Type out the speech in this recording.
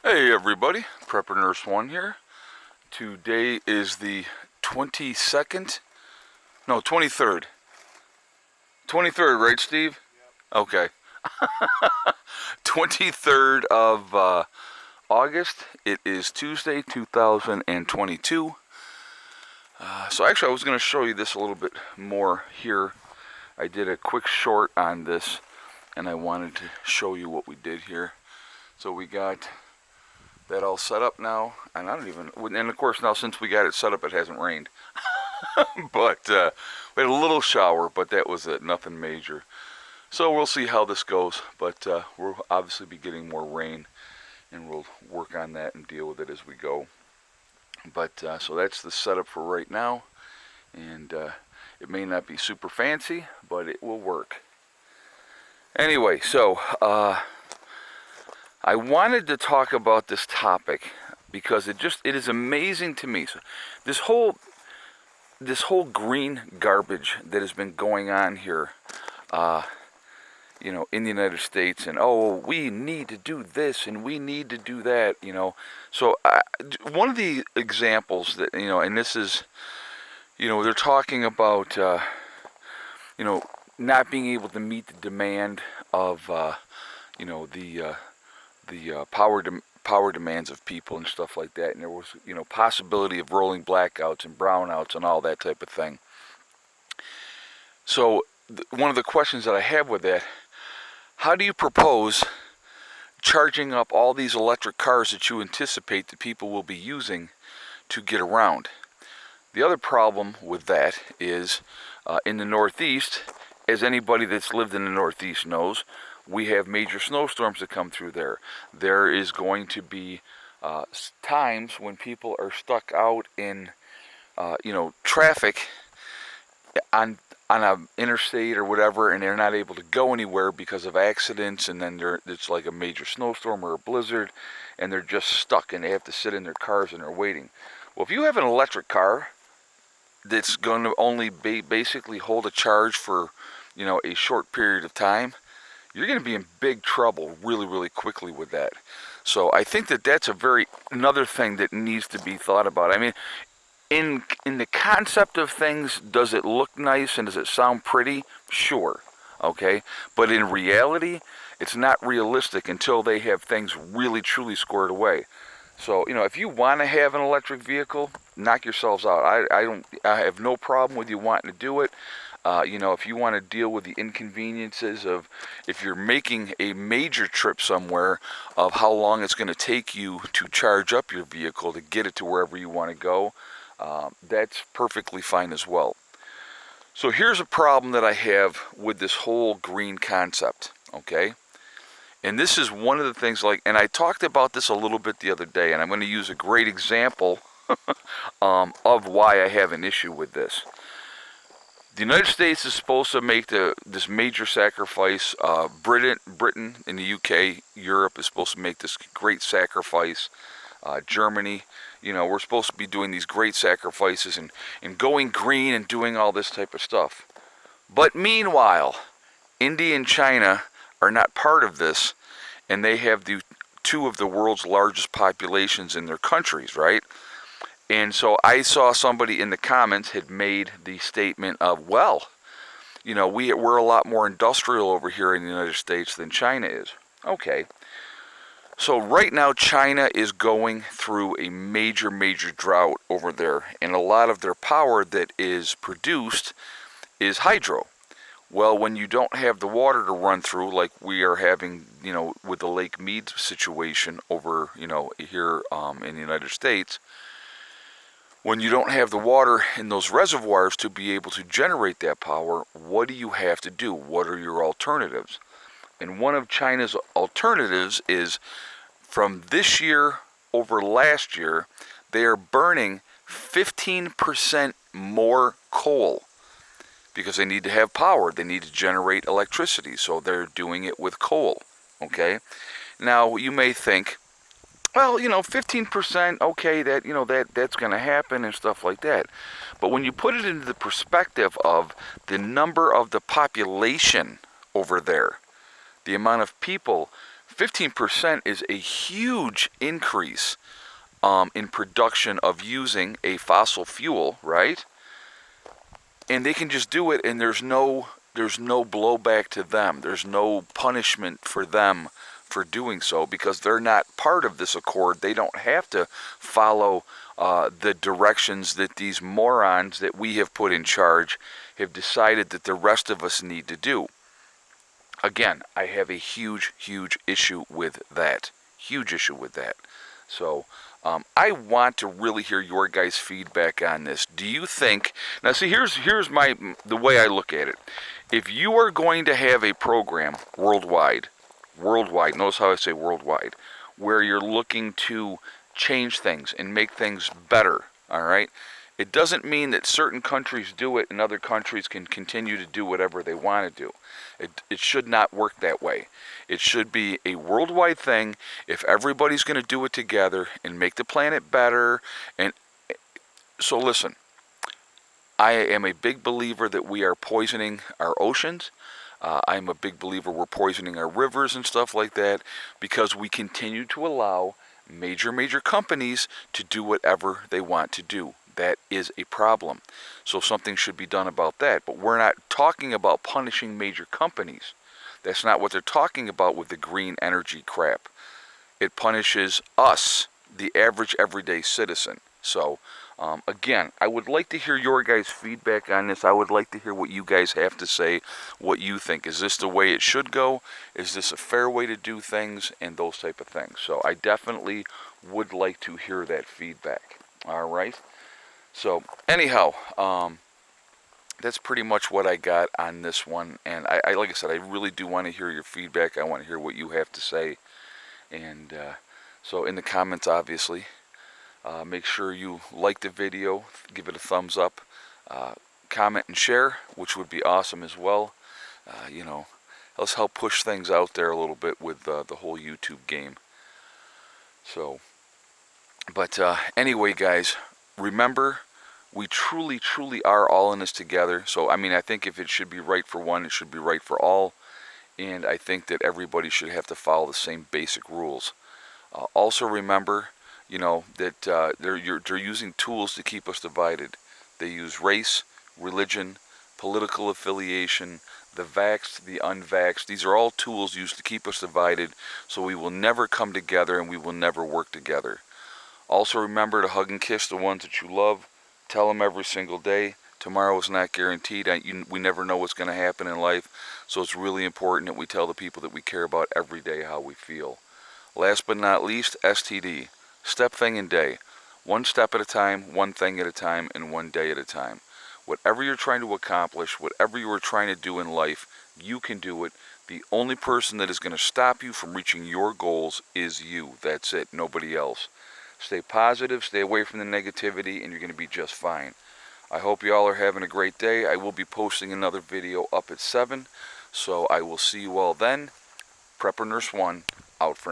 Hey everybody, Prepper Nurse 1 here. Today is the 22nd, no 23rd. 23rd, right Steve? Okay. 23rd of August. It is Tuesday, 2022. So actually I was going to show you this a little bit more here. I did a quick short on this and I wanted to show you what we did here. So we got that all set up now, and and of course now since we got it set up it hasn't rained. But we had a little shower, but that was it, nothing major. So we'll see how this goes, but we'll obviously be getting more rain and we'll work on that and deal with it as we go. But so that's the setup for right now, and it may not be super fancy, but it will work. Anyway, so I wanted to talk about this topic because it is amazing to me. So this whole green garbage that has been going on here, in the United States, and we need to do this and we need to do that, So one of the examples that and this is, they're talking about, not being able to meet the demand of, the power demands of people and stuff like that, and there was possibility of rolling blackouts and brownouts and all that type of thing. So one of the questions that I have with that, how do you propose charging up all these electric cars that you anticipate that people will be using to get around? The other problem with that is in the Northeast, as anybody that's lived in the Northeast knows, we have major snowstorms that come through there. There is going to be times when people are stuck out in, traffic on a interstate or whatever, and they're not able to go anywhere because of accidents, and then it's like a major snowstorm or a blizzard, and they're just stuck, and they have to sit in their cars and they're waiting. Well, if you have an electric car that's going to only basically hold a charge for, a short period of time, you're going to be in big trouble really, really quickly with that. So I think that's another thing that needs to be thought about. I mean, in the concept of things, does it look nice and does it sound pretty? Sure, okay. But in reality, it's not realistic until they have things really, truly squared away. So, if you want to have an electric vehicle, knock yourselves out. I have no problem with you wanting to do it. If you want to deal with the inconveniences of if you're making a major trip somewhere, of how long it's going to take you to charge up your vehicle to get it to wherever you want to go, that's perfectly fine as well. So here's a problem that I have with this whole green concept, okay? And this is one of the things, and I talked about this a little bit the other day, and I'm going to use a great example of why I have an issue with this. The United States is supposed to make this major sacrifice. Britain in the UK, Europe is supposed to make this great sacrifice. Germany, we're supposed to be doing these great sacrifices and going green and doing all this type of stuff. But meanwhile, India and China are not part of this, and they have two of the world's largest populations in their countries, right? And so I saw somebody in the comments had made the statement of, well, we're a lot more industrial over here in the United States than China is. Okay. So right now China is going through a major, major drought over there, and a lot of their power that is produced is hydro. Well, when you don't have the water to run through, like we are having, with the Lake Mead situation over, here in the United States, when you don't have the water in those reservoirs to be able to generate that power, what do you have to do? What are your alternatives? And one of China's alternatives is, from this year over last year, they are burning 15% more coal because they need to have power. They need to generate electricity, so they're doing it with coal, okay? Now, you may think, well, 15%, okay, that's going to happen and stuff like that. But when you put it into the perspective of the number of the population over there, the amount of people 15% is a huge increase in production of using a fossil fuel, right? And they can just do it, and there's no blowback to them. There's no punishment for them for doing so, because they're not part of this accord. They don't have to follow the directions that these morons that we have put in charge have decided that the rest of us need to do. Again, I have a huge issue with that. Huge issue with that. So I want to really hear your guys' feedback on this. Do you think, now see, here's the way I look at it. If you are going to have a program worldwide, notice how I say worldwide, where you're looking to change things and make things better, all right? It doesn't mean that certain countries do it and other countries can continue to do whatever they want to do. It should not work that way. It should be a worldwide thing. If everybody's going to do it together and make the planet better, and so listen, I am a big believer that we are poisoning our oceans. I'm a big believer we're poisoning our rivers and stuff like that, because we continue to allow major companies to do whatever they want to do. That is a problem. So something should be done about that. But we're not talking about punishing major companies. That's not what they're talking about with the green energy crap. It punishes us, the average everyday citizen. So again, I would like to hear your guys' feedback on this. I would like to hear what you guys have to say, what you think. Is this the way it should go? Is this a fair way to do things? And those type of things. So I definitely would like to hear that feedback. All right. So anyhow, that's pretty much what I got on this one. And I like I said, I really do want to hear your feedback. I want to hear what you have to say. And so in the comments, obviously, make sure you like the video, give it a thumbs up, comment and share, which would be awesome as well. You know, let's help push things out there a little bit with the whole YouTube game. So, but anyway, guys, remember, we truly are all in this together. So, I mean, I think if it should be right for one, it should be right for all. And I think that everybody should have to follow the same basic rules. Also remember, you know, that they're using tools to keep us divided. They use race, religion, political affiliation, the vaxxed, the unvaxxed. These are all tools used to keep us divided, so we will never come together and we will never work together. Also remember to hug and kiss the ones that you love. Tell them every single day. Tomorrow is not guaranteed. We never know what's going to happen in life, so it's really important that we tell the people that we care about every day how we feel. Last but not least, STD. Step, thing, and day. One step at a time, one thing at a time, and one day at a time. Whatever you're trying to accomplish, whatever you are trying to do in life, you can do it. The only person that is going to stop you from reaching your goals is you. That's it. Nobody else. Stay positive, stay away from the negativity, and you're going to be just fine. I hope you all are having a great day. I will be posting another video up at 7, so I will see you all then. Prepper Nurse 1, out for now.